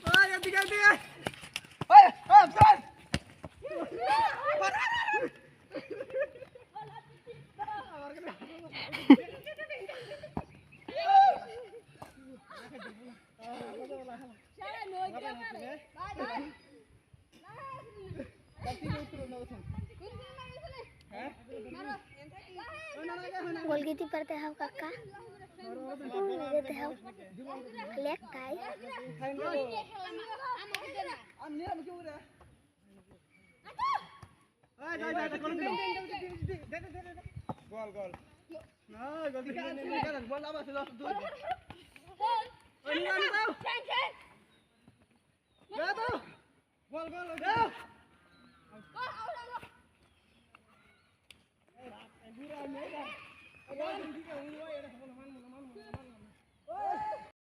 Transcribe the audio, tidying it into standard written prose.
ওই এদিকে এদিকে ওই ওই চল गोलगीती करते हो काका देते हो लेक काय गोल गोल ना गोल बॉल आवाज लो